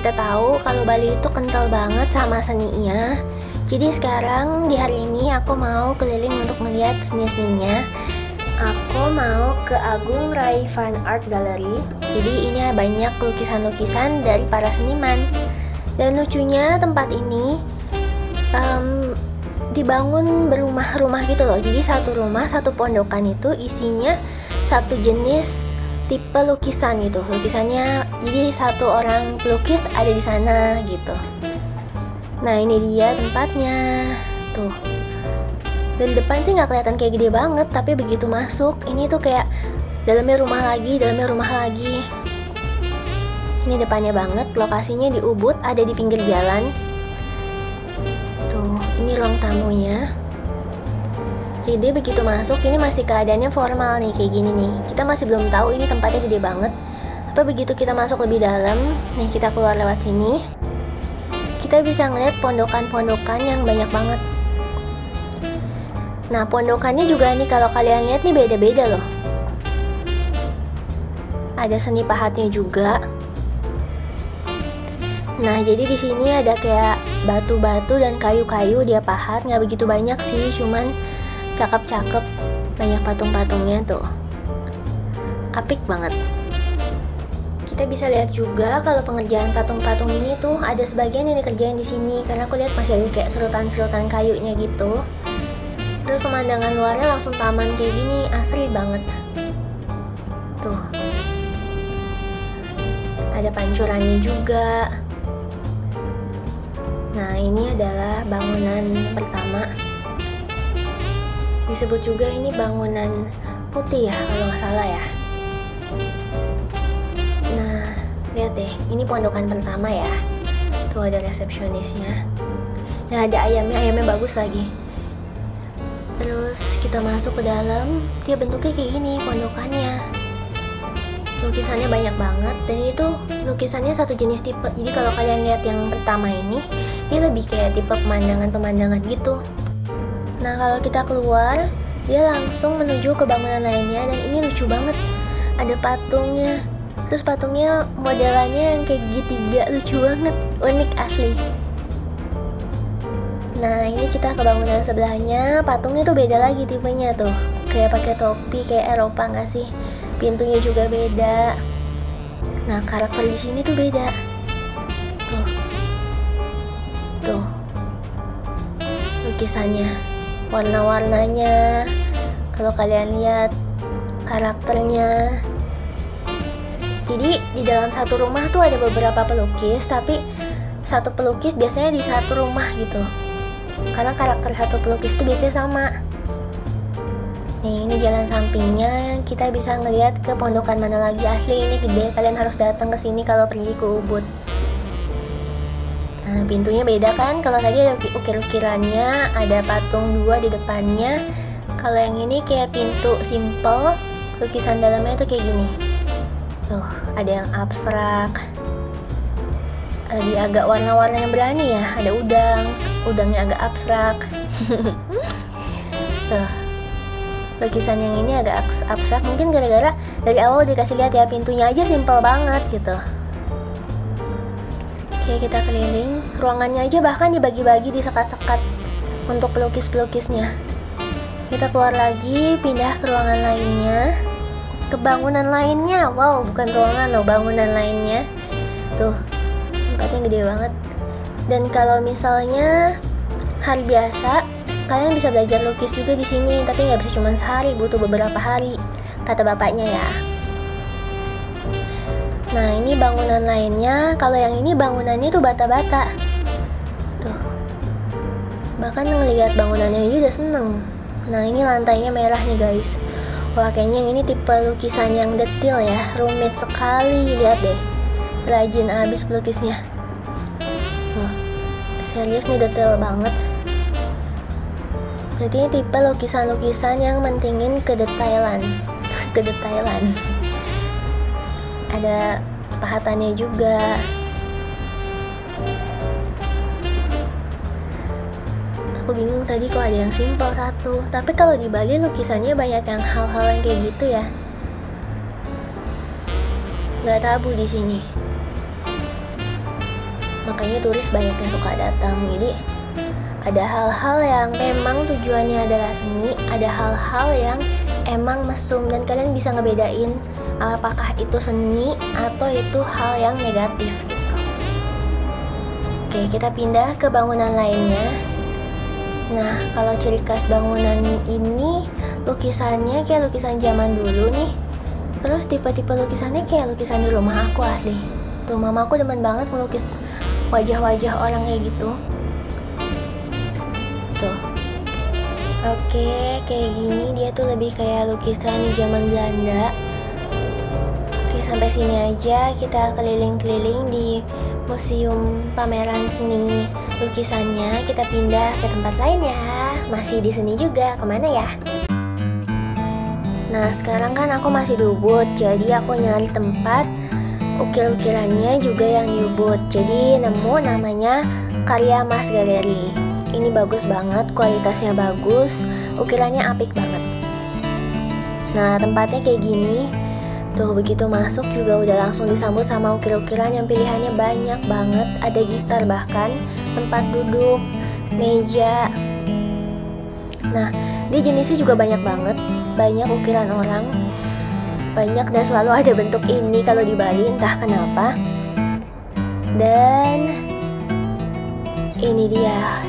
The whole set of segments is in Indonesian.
kita tahu kalau Bali itu kental banget sama seninya. Jadi sekarang di hari ini aku mau keliling untuk melihat seni-seninya. Aku mau ke Agung Rai Fine Art Gallery. Jadi ini banyak lukisan-lukisan dari para seniman. Dan lucunya tempat ini dibangun berumah-rumah gitu loh. Jadi satu rumah, satu pondokan itu isinya satu jenis tipe lukisan gitu. Lukisannya jadi satu orang pelukis ada di sana gitu. Nah ini dia tempatnya tuh. Dari depan sih nggak kelihatan kayak gede banget, tapi begitu masuk ini tuh kayak dalamnya rumah lagi, dalamnya rumah lagi. Ini depannya banget, lokasinya di Ubud, ada di pinggir jalan. Tuh, ini ruang tamunya. Jadi begitu masuk ini masih keadaannya formal nih kayak gini nih. Kita masih belum tahu ini tempatnya gede banget. Apa begitu kita masuk lebih dalam, nih kita keluar lewat sini. Kita bisa ngeliat pondokan-pondokan yang banyak banget. Nah, pondokannya juga nih kalau kalian lihat nih beda-beda loh. Ada seni pahatnya juga. Nah, jadi di sini ada kayak batu-batu dan kayu-kayu dia pahat, nggak begitu banyak sih, cuman cakep-cakep, banyak patung-patungnya tuh. Apik banget. Kita bisa lihat juga kalau pengerjaan patung-patung ini tuh ada sebagian yang dikerjain di sini karena aku lihat masih ada kayak serutan-serutan kayunya gitu. Terus pemandangan luarnya langsung taman kayak gini, asri banget. Tuh. Ada pancurannya juga. Nah, ini adalah bangunan pertama. Disebut juga ini bangunan putih ya kalau nggak salah ya. Nah, lihat deh, ini pondokan pertama ya. Tuh ada resepsionisnya. Nah, ada ayamnya bagus lagi. Terus kita masuk ke dalam, dia bentuknya kayak gini pondokannya. Lukisannya banyak banget dan itu lukisannya satu jenis tipe. Jadi kalau kalian lihat yang pertama ini, dia lebih kayak tipe pemandangan-pemandangan gitu. Nah, kalau kita keluar, dia langsung menuju ke bangunan lainnya dan ini lucu banget. Ada patungnya. Terus patungnya modelannya yang kayak segitiga, lucu banget, unik asli. Nah, ini kita ke bangunan sebelahnya, patungnya tuh beda lagi tipenya tuh. Kayak pakai topi, kayak Eropa nggak sih? Pintunya juga beda. Nah, karakter di sini tuh beda. Tuh. Tuh. Lukisannya, warna-warnanya. Kalau kalian lihat karakternya. Jadi di dalam satu rumah tuh ada beberapa pelukis, tapi satu pelukis biasanya di satu rumah gitu. Karena karakter satu pelukis itu biasanya sama. Nih, ini jalan sampingnya, kita bisa ngelihat ke pondokan mana lagi. Asli ini gede, kalian harus datang ke sini kalau pergi ke Ubud. Nah, pintunya beda kan? Kalau tadi ada ukir-ukirannya, ada patung dua di depannya. Kalau yang ini kayak pintu simple, lukisan dalamnya tuh kayak gini. Tuh, ada yang abstrak. Lebih agak warna-warna yang berani ya. Ada udangnya agak abstrak. Tuh. Lukisan yang ini agak abstrak, mungkin gara-gara dari awal dikasih lihat ya pintunya aja simple banget gitu. Oke, kita keliling. Ruangannya aja bahkan dibagi-bagi, disekat-sekat untuk pelukis-pelukisnya. Kita keluar lagi, pindah ke ruangan lainnya. Ke bangunan lainnya. Wow, bukan ruangan loh, bangunan lainnya. Tuh, tempatnya gede banget. Dan kalau misalnya hari biasa, kalian bisa belajar lukis juga di sini, tapi nggak bisa cuma sehari, butuh beberapa hari, kata bapaknya ya. Nah, ini bangunan lainnya. Kalau yang ini bangunannya tuh bata-bata. Tuh. Bahkan ngelihat bangunannya aja udah seneng. Nah, ini lantainya merah nih guys. Wah, kayaknya yang ini tipe lukisan yang detail ya, rumit sekali. Lihat deh, rajin abis pelukisnya. Serius nih, detail banget. Berarti ini tipe lukisan-lukisan yang mentingin kedetailan. Kedetailan. Ada pahatannya juga. Aku bingung tadi kok ada yang simpel satu. Tapi kalau di Bali lukisannya banyak yang hal-hal yang kayak gitu ya. Nggak tabu di sini. makanya turis banyak yang suka datang. Jadi ada hal-hal yang memang tujuannya adalah seni, ada hal-hal yang emang mesum, dan kalian bisa ngebedain apakah itu seni atau itu hal yang negatif gitu. Oke, kita pindah ke bangunan lainnya. Nah, kalau ciri khas bangunan ini, lukisannya kayak lukisan zaman dulu nih. Terus tipe-tipe lukisannya kayak lukisan di rumah aku asli. Tuh, mamaku demen banget melukis wajah-wajah orang kayak gitu. Tuh. Oke, kayak gini dia tuh lebih kayak lukisan di zaman Belanda. Oke, sampai sini aja kita keliling-keliling di museum pameran seni lukisannya. Kita pindah ke tempat lain ya. Masih di seni juga, kemana ya? Nah, sekarang kan aku masih di Ubud, jadi aku nyari tempat ukir-ukirannya juga yang di Ubud. Jadi nemu namanya Karya Mas Galeri. Ini bagus banget, kualitasnya bagus, ukirannya apik banget. Nah, tempatnya kayak gini. Tuh, begitu masuk juga udah langsung disambut sama ukir-ukiran yang pilihannya banyak banget. Ada gitar bahkan, tempat duduk, meja. Nah, dia jenisnya juga banyak banget. Banyak ukiran orang, banyak dan selalu ada bentuk ini kalau di Bali, entah kenapa. Dan ini dia,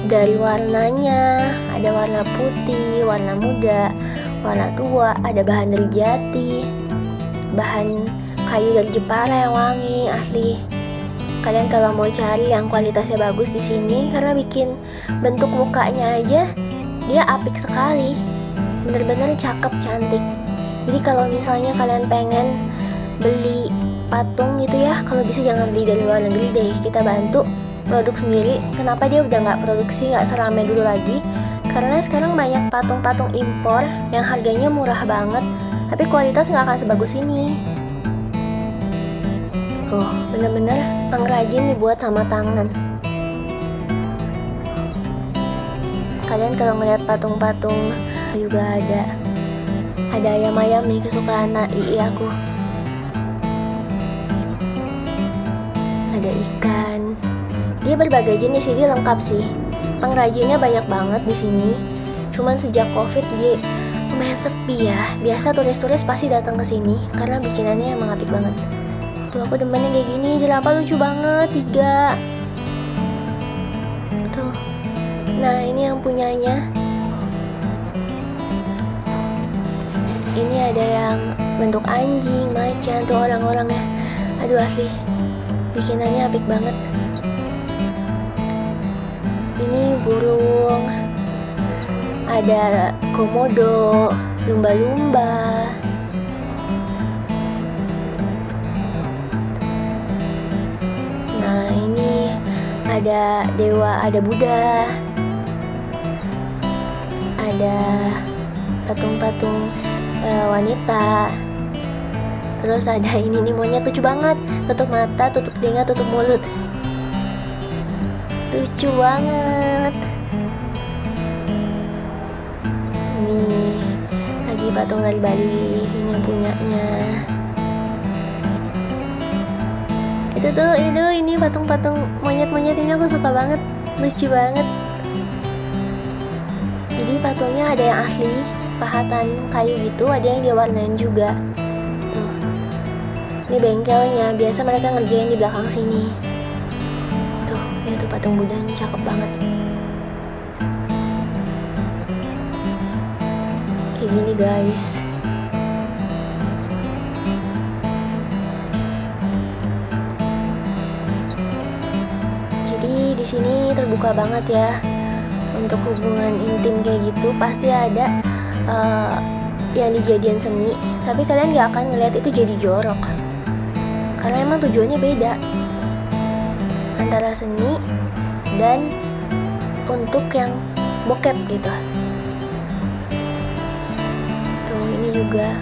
dari warnanya, ada warna putih, warna muda, warna tua, ada bahan dari jati, bahan kayu dari Jepara yang wangi asli. Kalian kalau mau cari yang kualitasnya bagus di sini, karena bikin bentuk mukanya aja dia apik sekali. Bener-bener cakep, cantik. Jadi kalau misalnya kalian pengen beli patung gitu ya, kalau bisa jangan beli dari luar negeri deh, kita bantu produk sendiri. Kenapa dia udah nggak produksi, nggak seramai dulu lagi? Karena sekarang banyak patung-patung impor yang harganya murah banget, tapi kualitas nggak akan sebagus ini. Oh, bener-bener pengrajin dibuat sama tangan. Kalian kalau ngeliat patung-patung juga ada ayam-ayam nih, kesukaan ii aku. Ada ikan. Dia berbagai jenis, dia lengkap sih. Pengrajinnya banyak banget di sini. Cuman sejak Covid jadi lumayan sepi ya. Biasa turis-turis pasti datang ke sini karena bikinannya emang apik banget. Tuh, aku demennya kayak gini. Jerapah lucu banget, 3. Tuh. Nah, ini yang punyanya. Ini ada yang bentuk anjing, macan, tuh orang-orangnya. Aduh, asli bikinannya apik banget. Ini burung, ada komodo, lumba-lumba. Nah, ini ada dewa, ada Buddha, ada patung-patung wanita. Terus ada ini nih monyet lucu banget, tutup mata, tutup telinga, tutup mulut, lucu banget. Nih lagi patung dari Bali, ini yang punyanya. Ini patung-patung monyet-monyet ini aku suka banget, lucu banget. Jadi patungnya ada yang asli pahatan kayu gitu, ada yang diwarnain juga. Tuh, ini bengkelnya, biasa mereka ngerjain di belakang sini. Tuh, lihat tuh patung Budanya cakep banget. Kayak gini guys. Jadi di sini terbuka banget ya untuk hubungan intim kayak gitu. Pasti ada yang dijadiin seni, tapi kalian gak akan ngeliat itu jadi jorok karena emang tujuannya beda antara seni dan untuk yang bokep gitu. Tuh, ini juga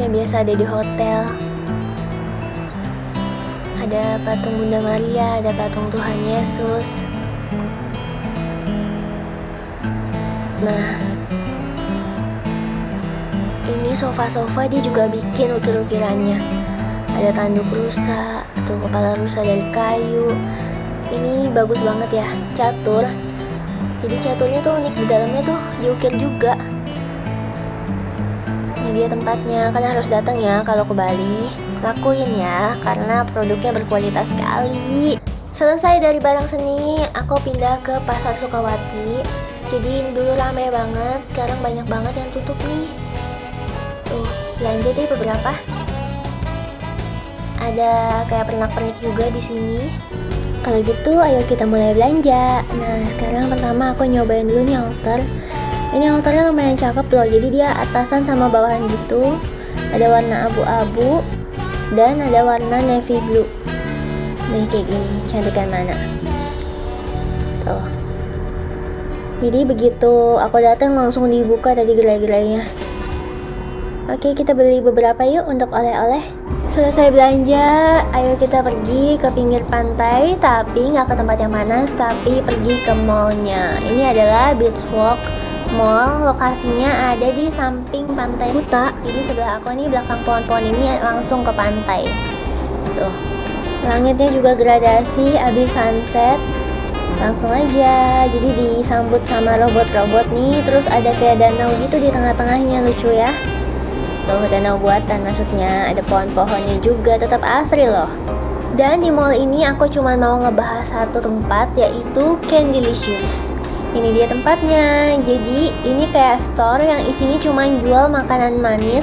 yang biasa ada di hotel. Ada patung Bunda Maria, ada patung Tuhan Yesus. Nah, ini sofa-sofa dia juga bikin ukir-ukirannya. Ada tanduk rusa, gitu, kepala rusa dari kayu. Ini bagus banget ya, catur. Jadi caturnya tuh unik, di dalamnya tuh diukir juga. Ini dia tempatnya, kalian harus datang ya kalau ke Bali. Lakuin ya, karena produknya berkualitas sekali. Selesai dari barang seni, aku pindah ke Pasar Sukawati. Jadi dulu ramai banget, sekarang banyak banget yang tutup nih. Tuh, belanja deh beberapa. Ada kayak pernak-pernik juga di sini. Kalau gitu, ayo kita mulai belanja. Nah, sekarang pertama aku nyobain dulu nih outer. Ini outernya lumayan cakep loh. Jadi dia atasan sama bawahan gitu. Ada warna abu-abu dan ada warna navy blue. Nih kayak gini, cantikan mana? Tuh. Jadi begitu aku datang langsung dibuka tadi gerai-gerainya. Oke, kita beli beberapa yuk untuk oleh-oleh. Selesai belanja, ayo kita pergi ke pinggir pantai, tapi nggak ke tempat yang panas, tapi pergi ke mallnya. Ini adalah Beach Walk Mall, lokasinya ada di samping pantai Kuta. Jadi sebelah aku nih, belakang pohon-pohon ini langsung ke pantai. Tuh, langitnya juga gradasi, abis sunset. Langsung aja, jadi disambut sama robot-robot nih, terus ada kayak danau gitu di tengah-tengahnya, lucu ya. Tuh, danau buatan maksudnya, ada pohon-pohonnya juga, tetap asri loh. Dan di mall ini aku cuma mau ngebahas satu tempat, yaitu Candylicious. Ini dia tempatnya. Jadi ini kayak store yang isinya cuma jual makanan manis.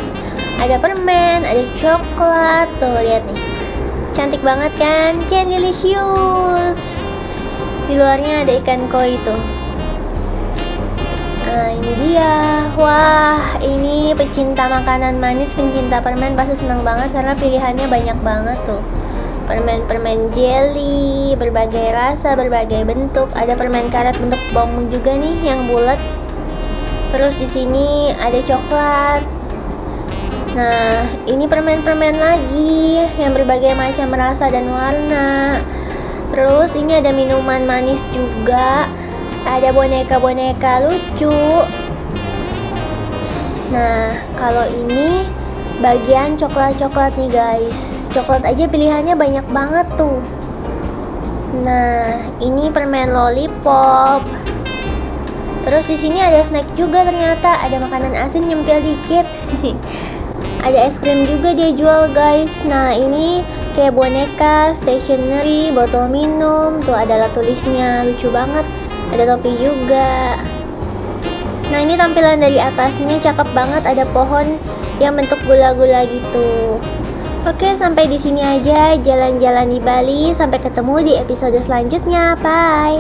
Ada permen, ada coklat. Tuh, lihat nih, cantik banget kan, Candylicious. Di luarnya ada ikan koi tuh. Nah, ini dia. Wah, ini pecinta makanan manis, pencinta permen pasti senang banget karena pilihannya banyak banget tuh. Permen-permen jelly, berbagai rasa, berbagai bentuk. Ada permen karet bentuk bom juga nih yang bulat. Terus di sini ada coklat. Nah, ini permen-permen lagi yang berbagai macam rasa dan warna. Terus ini ada minuman manis juga. Ada boneka-boneka lucu. Nah, kalau ini bagian coklat-coklat nih guys. Coklat aja pilihannya banyak banget tuh. Nah, ini permen lollipop. Terus di sini ada snack juga ternyata. Ada makanan asin nyempil dikit. Ada es krim juga dia jual guys. Nah, ini kayak boneka, stationery, botol minum. Tuh ada tulisnya, lucu banget. Ada topi juga. Nah, ini tampilan dari atasnya cakep banget, ada pohon yang bentuk gula-gula gitu. Oke, sampai di sini aja jalan-jalan di Bali. Sampai ketemu di episode selanjutnya. Bye.